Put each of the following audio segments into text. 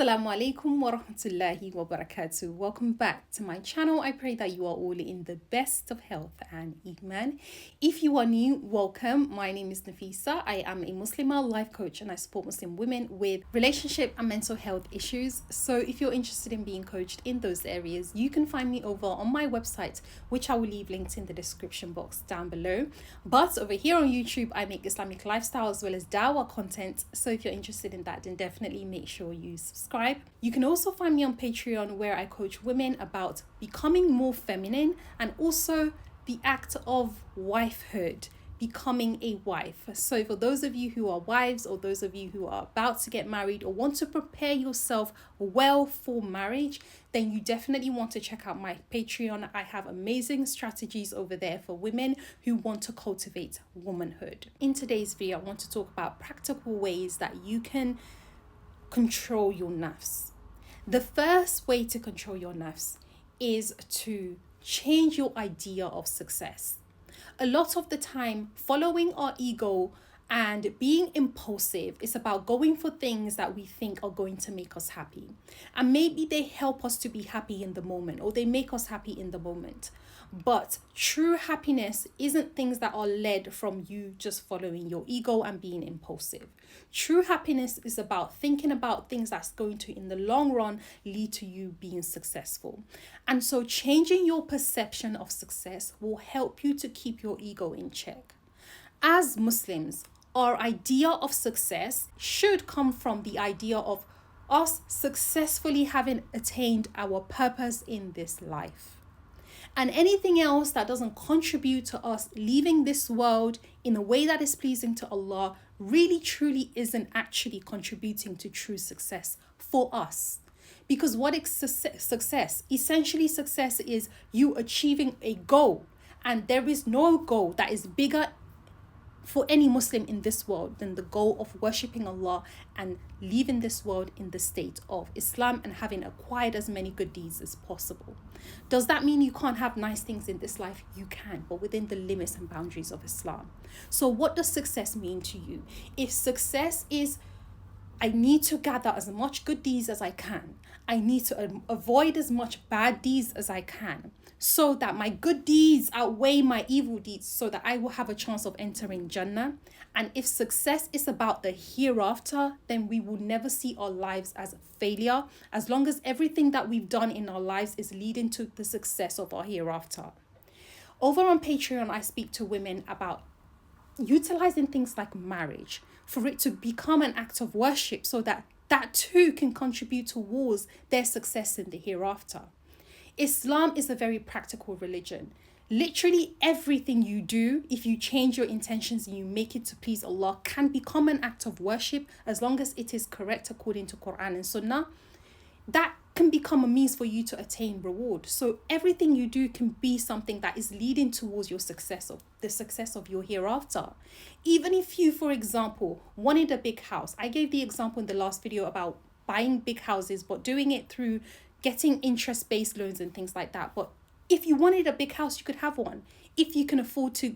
Asalamualaikum wa rahmatullahi wa barakatuh. Welcome back to my channel. I pray that you are all in the best of health and iman. If you are new, welcome. My name is Nafisa. I am a Muslimah life coach and I support Muslim women with relationship and mental health issues. So if you're interested in being coached in those areas, you can find me over on my website, which I will leave linked in the description box down below. But over here on YouTube, I make Islamic lifestyle as well as dawah content. So if you're interested in that, then definitely make sure you subscribe. You can also find me on Patreon, where I coach women about becoming more feminine and also the act of wifehood, becoming a wife. So for those of you who are wives, or those of you who are about to get married or want to prepare yourself well for marriage, then you definitely want to check out my Patreon. I have amazing strategies over there for women who want to cultivate womanhood. In today's video, I want to talk about practical ways that you can control your nafs. The first way to control your nafs is to change your idea of success. A lot of the time, following our ego and being impulsive is about going for things that we think are going to make us happy. And maybe they help us to be happy in the moment, or they make us happy in the moment. But true happiness isn't things that are led from you just following your ego and being impulsive. True happiness is about thinking about things that's going to, in the long run, lead to you being successful. And so changing your perception of success will help you to keep your ego in check. As Muslims, our idea of success should come from the idea of us successfully having attained our purpose in this life. And anything else that doesn't contribute to us leaving this world in a way that is pleasing to Allah really truly isn't actually contributing to true success for us. Because what is success? Essentially, success is you achieving a goal. And there is no goal that is bigger for any Muslim in this world than the goal of worshipping Allah and leaving this world in the state of Islam and having acquired as many good deeds as possible. Does that mean you can't have nice things in this life? You can, but within the limits and boundaries of Islam. So what does success mean to you? If success is, I need to gather as much good deeds as I can, I need to avoid as much bad deeds as I can, so that my good deeds outweigh my evil deeds, so that I will have a chance of entering Jannah. And if success is about the hereafter, then we will never see our lives as a failure, as long as everything that we've done in our lives is leading to the success of our hereafter. Over on Patreon, I speak to women about utilizing things like marriage for it to become an act of worship, so that that too can contribute towards their success in the hereafter. Islam is a very practical religion. Literally everything you do, if you change your intentions and you make it to please Allah, can become an act of worship as long as it is correct according to Quran and Sunnah. That can become a means for you to attain reward. So everything you do can be something that is leading towards your success, of the success of your hereafter. Even if you, for example, wanted a big house. I gave the example in the last video about buying big houses, but doing it through getting interest-based loans and things like that. But if you wanted a big house, you could have one. If you can afford to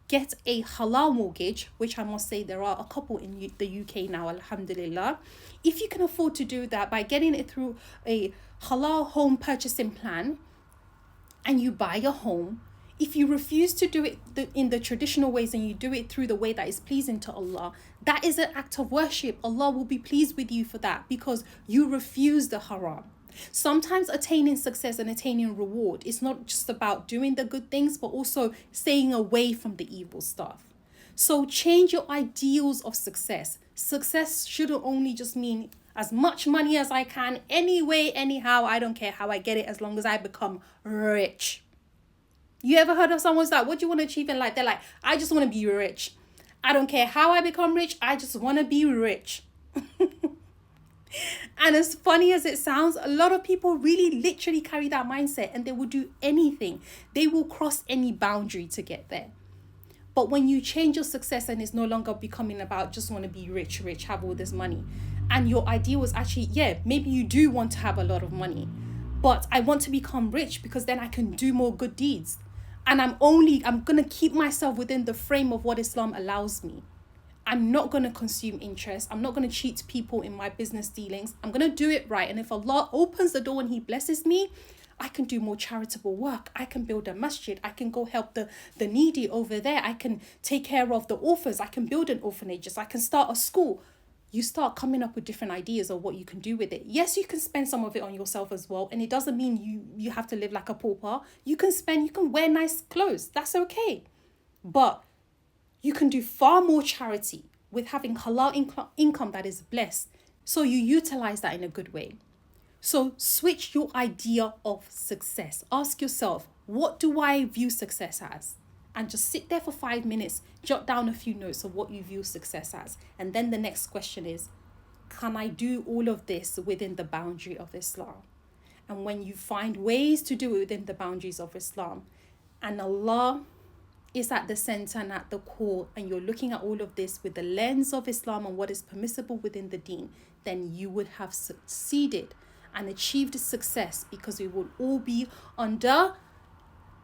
get a halal mortgage, which I must say there are a couple in the UK now, alhamdulillah. If you can afford to do that by getting it through a halal home purchasing plan, and you buy a home, if you refuse to do it in the traditional ways and you do it through the way that is pleasing to Allah, that is an act of worship. Allah will be pleased with you for that because you refuse the haram. Sometimes attaining success and attaining reward is not just about doing the good things, but also staying away from the evil stuff. So change your ideals of success. Success shouldn't only just mean as much money as I can, anyway, anyhow. I don't care how I get it, as long as I become rich. You ever heard of someone's like, what do you want to achieve in life? They're like, I just want to be rich. I don't care how I become rich. I just want to be rich. And as funny as it sounds, a lot of people really literally carry that mindset, and they will do anything. They will cross any boundary to get there. But when you change your success and it's no longer becoming about just want to be rich, have all this money, and your idea was actually, yeah, maybe you do want to have a lot of money, but I want to become rich because then I can do more good deeds. And I'm going to keep myself within the frame of what Islam allows me. I'm not going to consume interest. I'm not going to cheat people in my business dealings. I'm going to do it right. And if Allah opens the door and He blesses me, I can do more charitable work. I can build a masjid. I can go help the needy over there. I can take care of the orphans. I can build an orphanage. I can start a school. You start coming up with different ideas of what you can do with it. Yes, you can spend some of it on yourself as well. And it doesn't mean you have to live like a pauper. You can wear nice clothes. That's okay. But you can do far more charity with having halal income that is blessed. So you utilize that in a good way. So switch your idea of success. Ask yourself, what do I view success as? And just sit there for 5 minutes, jot down a few notes of what you view success as. And then the next question is, can I do all of this within the boundary of Islam? And when you find ways to do it within the boundaries of Islam, and Allah is at the center and at the core, and you're looking at all of this with the lens of Islam and what is permissible within the deen, then you would have succeeded and achieved success, because we will all be under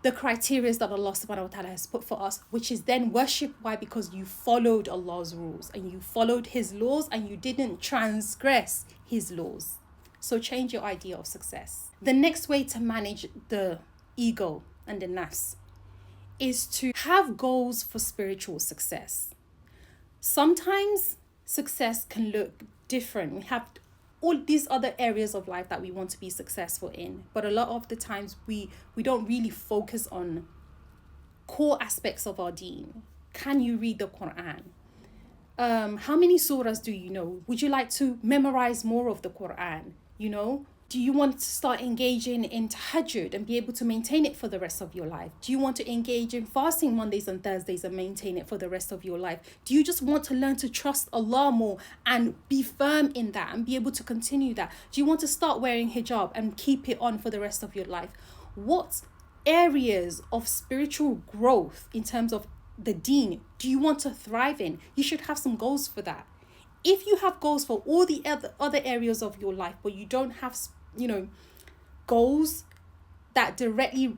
the criteria that Allah subhanahu wa ta'ala has put for us, which is then worship. Why? Because you followed Allah's rules and you followed His laws and you didn't transgress His laws. So change your idea of success. The next way to manage the ego and the nafs is to have goals for spiritual success. Sometimes success can look different. We have all these other areas of life that we want to be successful in, but a lot of the times we don't really focus on core aspects of our deen. Can you read the Quran? How many surahs do you know? Would you like to memorize more of the Quran? Do you want to start engaging in tahajjud and be able to maintain it for the rest of your life? Do you want to engage in fasting Mondays and Thursdays and maintain it for the rest of your life? Do you just want to learn to trust Allah more and be firm in that and be able to continue that? Do you want to start wearing hijab and keep it on for the rest of your life? What areas of spiritual growth in terms of the deen do you want to thrive in? You should have some goals for that. If you have goals for all the other areas of your life, but you don't have goals that directly,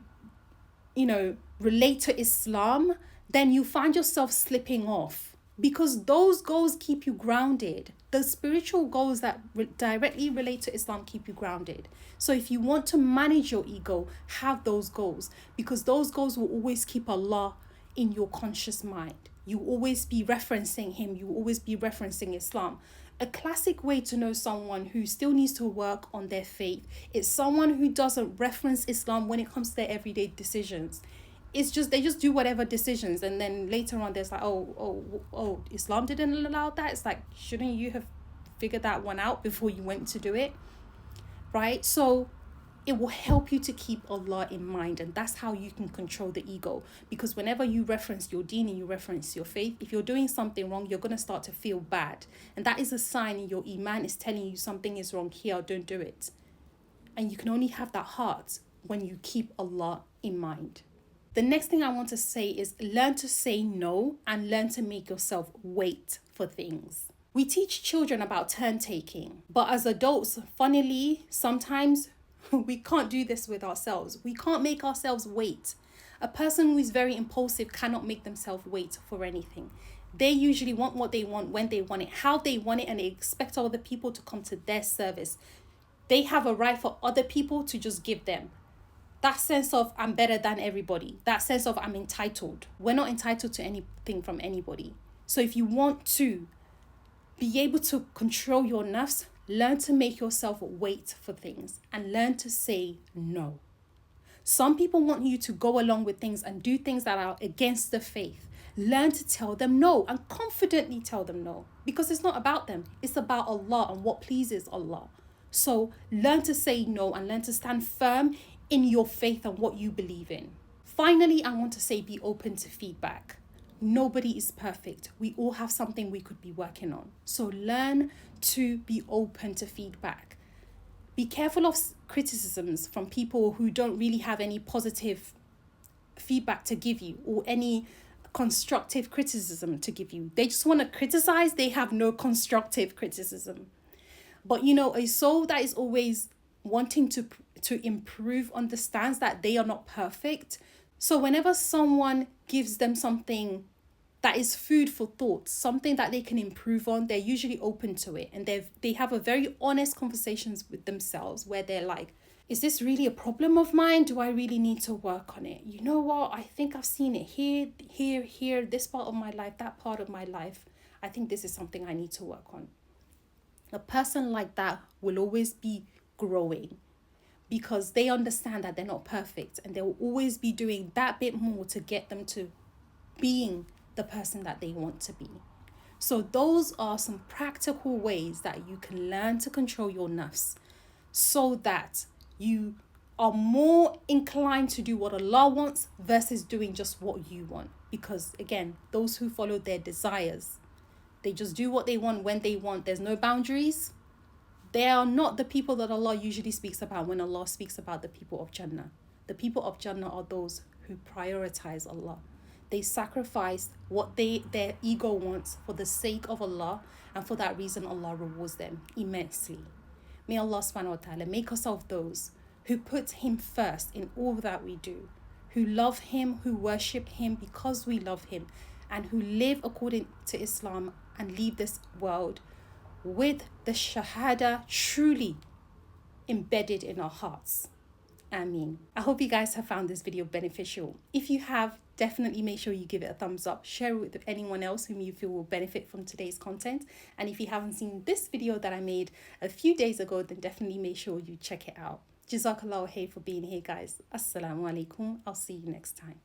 relate to Islam, then you find yourself slipping off, because those goals keep you grounded. The spiritual goals that directly relate to Islam keep you grounded. So if you want to manage your ego, have those goals, because those goals will always keep Allah in your conscious mind. You always be referencing Him. You always be referencing Islam. A classic way to know someone who still needs to work on their faith is someone who doesn't reference Islam when it comes to their everyday decisions. It's just, they just do whatever decisions, and then later on there's like, oh, Islam didn't allow that. It's like, shouldn't you have figured that one out before you went to do it? Right? So it will help you to keep Allah in mind, and that's how you can control the ego. Because whenever you reference your deen and you reference your faith, if you're doing something wrong, you're going to start to feel bad, and that is a sign your iman is telling you something is wrong here, don't do it. And you can only have that heart when you keep Allah in mind. The next thing I want to say is learn to say no and learn to make yourself wait for things. We teach children about turn taking, but as adults, funnily, sometimes we can't do this with ourselves. We can't make ourselves wait. A person who is very impulsive cannot make themselves wait for anything. They usually want what they want, when they want it, how they want it, and they expect other people to come to their service. They have a right for other people to just give them. That sense of I'm better than everybody. That sense of I'm entitled. We're not entitled to anything from anybody. So if you want to be able to control your nafs, learn to make yourself wait for things and learn to say no. Some people want you to go along with things and do things that are against the faith. Learn to tell them no and confidently tell them no, because it's not about them. It's about Allah and what pleases Allah. So learn to say no and learn to stand firm in your faith and what you believe in. Finally, I want to say be open to feedback. Nobody is perfect. We all have something we could be working on. So learn to be open to feedback. Be careful of criticisms from people who don't really have any positive feedback to give you or any constructive criticism to give you. They just want to criticize. They have no constructive criticism. But a soul that is always wanting to improve understands that they are not perfect. So whenever someone gives them something that is food for thought, something that they can improve on, they're usually open to it. And they have a very honest conversations with themselves where they're like, is this really a problem of mine? Do I really need to work on it? You know what? I think I've seen it here, this part of my life, that part of my life. I think this is something I need to work on. A person like that will always be growing because they understand that they're not perfect, and they will always be doing that bit more to get them to being the person that they want to be. So those are some practical ways that you can learn to control your nafs so that you are more inclined to do what Allah wants versus doing just what you want. Because again, those who follow their desires, they just do what they want when they want. There's no boundaries. They are not the people that Allah usually speaks about when Allah speaks about the people of Jannah. The people of Jannah are those who prioritize Allah. They sacrifice what their ego wants for the sake of Allah, and for that reason Allah rewards them immensely. May Allah subhanahu wa ta'ala make us of those who put Him first in all that we do, who love Him, who worship Him because we love Him, and who live according to Islam and leave this world with the Shahada truly embedded in our hearts. Ameen. I hope you guys have found this video beneficial. If you have, definitely make sure you give it a thumbs up. Share it with anyone else whom you feel will benefit from today's content. And if you haven't seen this video that I made a few days ago, then definitely make sure you check it out. Jazakallahu khair for being here, guys. Assalamualaikum. I'll see you next time.